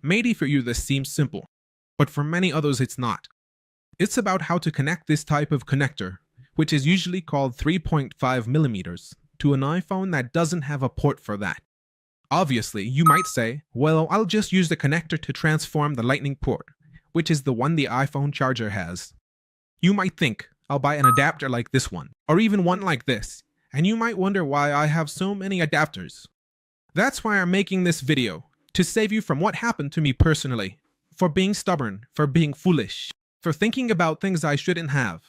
Maybe for you this seems simple, but for many others it's not. It's about how to connect this type of connector, which is usually called 3.5 millimeters, to an iPhone that doesn't have a port for that. Obviously, you might say, well, I'll just use the connector to transform the Lightning port, which is the one the iPhone charger has. You might think, I'll buy an adapter like this one, or even one like this, and you might wonder why I have so many adapters. That's why I'm making this video, to save you from what happened to me personally, for being stubborn, for being foolish, for thinking about things I shouldn't have.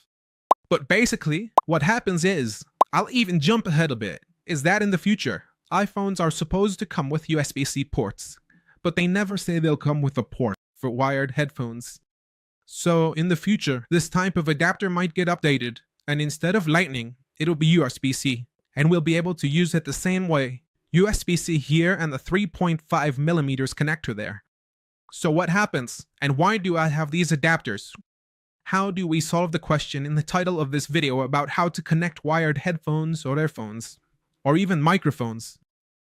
But basically, what happens is, I'll even jump ahead a bit, is that in the future, iPhones are supposed to come with USB-C ports, but they never say they'll come with a port for wired headphones. So in the future, this type of adapter might get updated, and instead of Lightning, it'll be USB-C, and we'll be able to use it the same way, USB-C here and the 3.5 millimeters connector there. So what happens, and why do I have these adapters? How do we solve the question in the title of this video about how to connect wired headphones or earphones, or even microphones?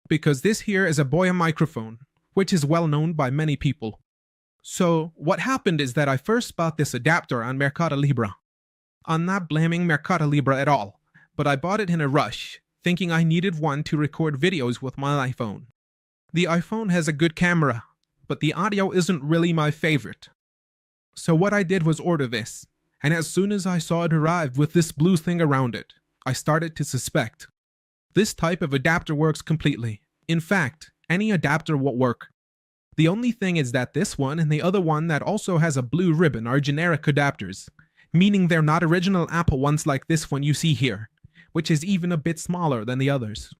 Because this here is a Boya microphone, which is well known by many people. So what happened is that I first bought this adapter on Mercado Libre. I'm not blaming Mercado Libre at all, but I bought it in a rush, thinking I needed one to record videos with my iPhone. The iPhone has a good camera, but the audio isn't really my favorite. So what I did was order this, and as soon as I saw it arrive with this blue thing around it, I started to suspect. This type of adapter works completely. In fact, any adapter will work. The only thing is that this one and the other one that also has a blue ribbon are generic adapters, meaning they're not original Apple ones like this one you see here, which is even a bit smaller than the others.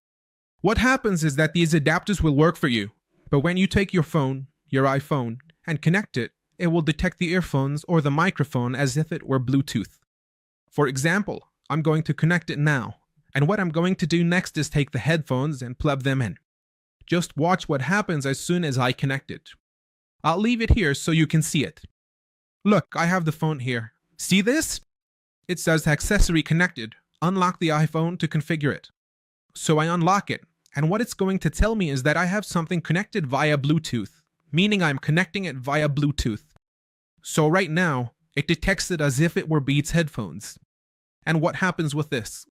What happens is that these adapters will work for you, but when you take your phone, your iPhone, and connect it, it will detect the earphones or the microphone as if it were Bluetooth. For example, I'm going to connect it now, and what I'm going to do next is take the headphones and plug them in. Just watch what happens as soon as I connect it. I'll leave it here so you can see it. Look, I have the phone here. See this? It says accessory connected. Unlock the iPhone to configure it. So I unlock it, and what it's going to tell me is that I have something connected via Bluetooth, meaning I'm connecting it via Bluetooth. So right now, it detects it as if it were Beats headphones. And what happens with this?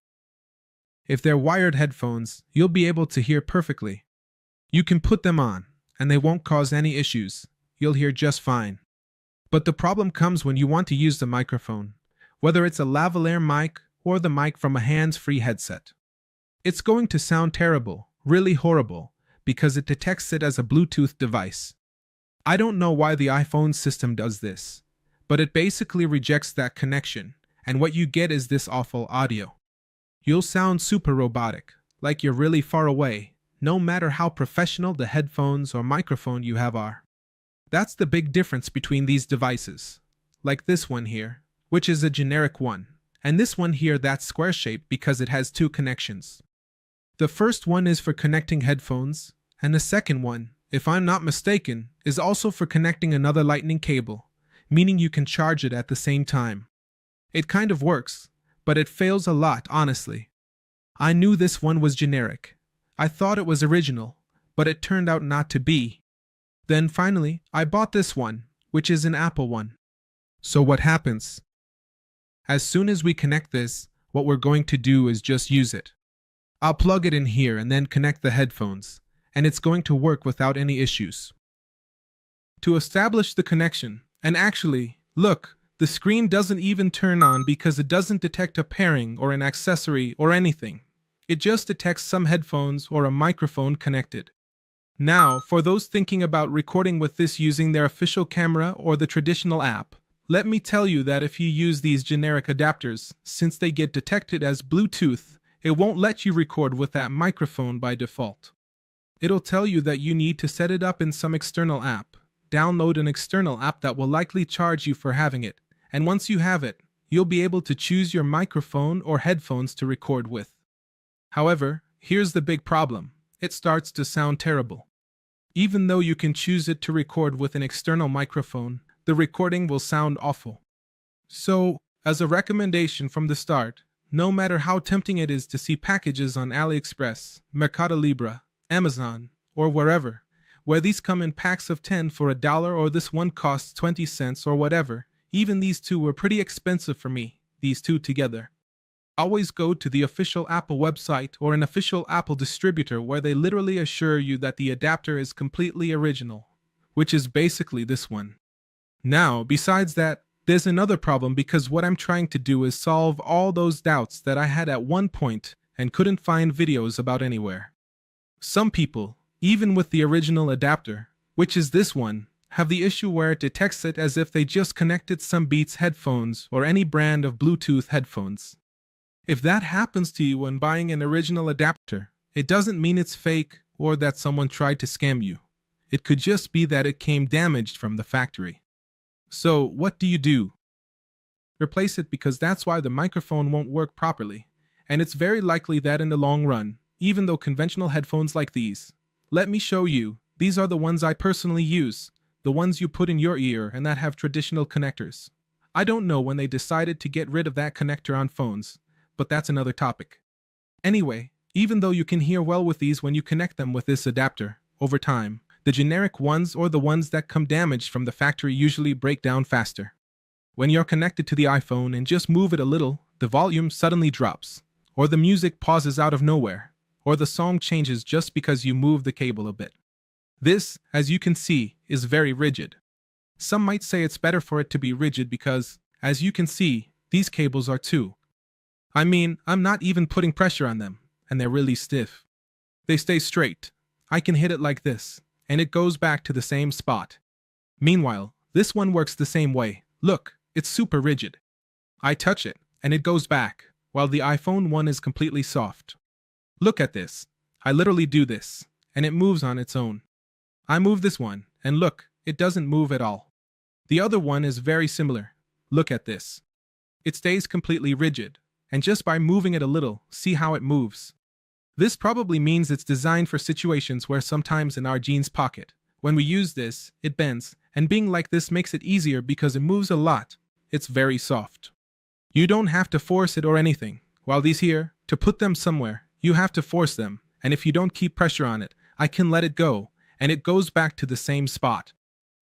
If they're wired headphones, you'll be able to hear perfectly. You can put them on, and they won't cause any issues. You'll hear just fine. But the problem comes when you want to use the microphone, whether it's a lavalier mic or the mic from a hands-free headset. It's going to sound terrible, really horrible, because it detects it as a Bluetooth device. I don't know why the iPhone system does this, but it basically rejects that connection, and what you get is this awful audio. You'll sound super robotic, like you're really far away, no matter how professional the headphones or microphone you have are. That's the big difference between these devices, like this one here, which is a generic one, and this one here that's square-shaped because it has two connections. The first one is for connecting headphones, and the second one, if I'm not mistaken, is also for connecting another lightning cable, meaning you can charge it at the same time. It kind of works, but it fails a lot, honestly. I knew this one was generic. I thought it was original, but it turned out not to be. Then finally, I bought this one, which is an Apple one. So what happens? As soon as we connect this, what we're going to do is just use it. I'll plug it in here and then connect the headphones, and it's going to work without any issues. To establish the connection, and actually, look, the screen doesn't even turn on because it doesn't detect a pairing or an accessory or anything. It just detects some headphones or a microphone connected. Now, for those thinking about recording with this using their official camera or the traditional app, let me tell you that if you use these generic adapters, since they get detected as Bluetooth, it won't let you record with that microphone by default. It'll tell you that you need to set it up in some external app. Download an external app that will likely charge you for having it, and once you have it, you'll be able to choose your microphone or headphones to record with. However, here's the big problem. It starts to sound terrible. Even though you can choose it to record with an external microphone, the recording will sound awful. So, as a recommendation from the start, no matter how tempting it is to see packages on AliExpress, Mercado Libre, Amazon, or wherever, where these come in packs of 10 for $1 or this one costs 20 cents or whatever. Even these two were pretty expensive for me, these two together. Always go to the official Apple website or an official Apple distributor where they literally assure you that the adapter is completely original, which is basically this one. Now, besides that, there's another problem because what I'm trying to do is solve all those doubts that I had at one point and couldn't find videos about anywhere. Some people, even with the original adapter, which is this one, have the issue where it detects it as if they just connected some Beats headphones or any brand of Bluetooth headphones. If that happens to you when buying an original adapter, it doesn't mean it's fake or that someone tried to scam you. It could just be that it came damaged from the factory. So, what do? Replace it because that's why the microphone won't work properly, and it's very likely that in the long run, even though conventional headphones like these. Let me show you, these are the ones I personally use, the ones you put in your ear and that have traditional connectors. I don't know when they decided to get rid of that connector on phones, but that's another topic. Anyway, even though you can hear well with these when you connect them with this adapter, over time, the generic ones or the ones that come damaged from the factory usually break down faster. When you're connected to the iPhone and just move it a little, the volume suddenly drops, or the music pauses out of nowhere, or the song changes just because you move the cable a bit. This, as you can see, is very rigid. Some might say it's better for it to be rigid because, as you can see, these cables are too. I mean, I'm not even putting pressure on them, and they're really stiff. They stay straight. I can hit it like this, and it goes back to the same spot. Meanwhile, this one works the same way. Look, it's super rigid. I touch it, and it goes back, while the iPhone one is completely soft. Look at this. I literally do this, and it moves on its own. I move this one, and look, it doesn't move at all. The other one is very similar. Look at this. It stays completely rigid, and just by moving it a little, see how it moves. This probably means it's designed for situations where sometimes in our jeans pocket, when we use this, it bends, and being like this makes it easier because it moves a lot. It's very soft. You don't have to force it or anything. While these here, to put them somewhere, you have to force them, and if you don't keep pressure on it, I can let it go, and it goes back to the same spot.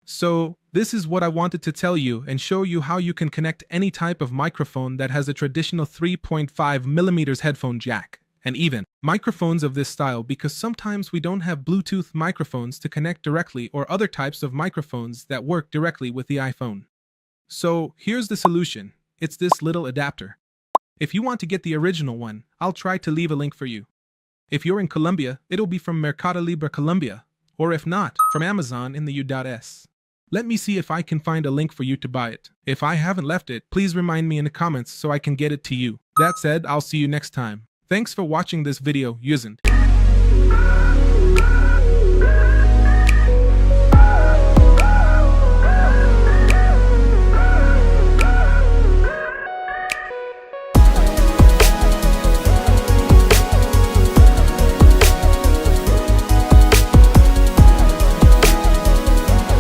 So, this is what I wanted to tell you and show you how you can connect any type of microphone that has a traditional 3.5mm headphone jack, and even microphones of this style because sometimes we don't have Bluetooth microphones to connect directly or other types of microphones that work directly with the iPhone. So, here's the solution. It's this little adapter. If you want to get the original one, I'll try to leave a link for you. If you're in Colombia, it'll be from Mercado Libre Colombia, or if not, from Amazon in the U.S. Let me see if I can find a link for you to buy it. If I haven't left it, please remind me in the comments so I can get it to you. That said, I'll see you next time. Thanks for watching this video, Yusin.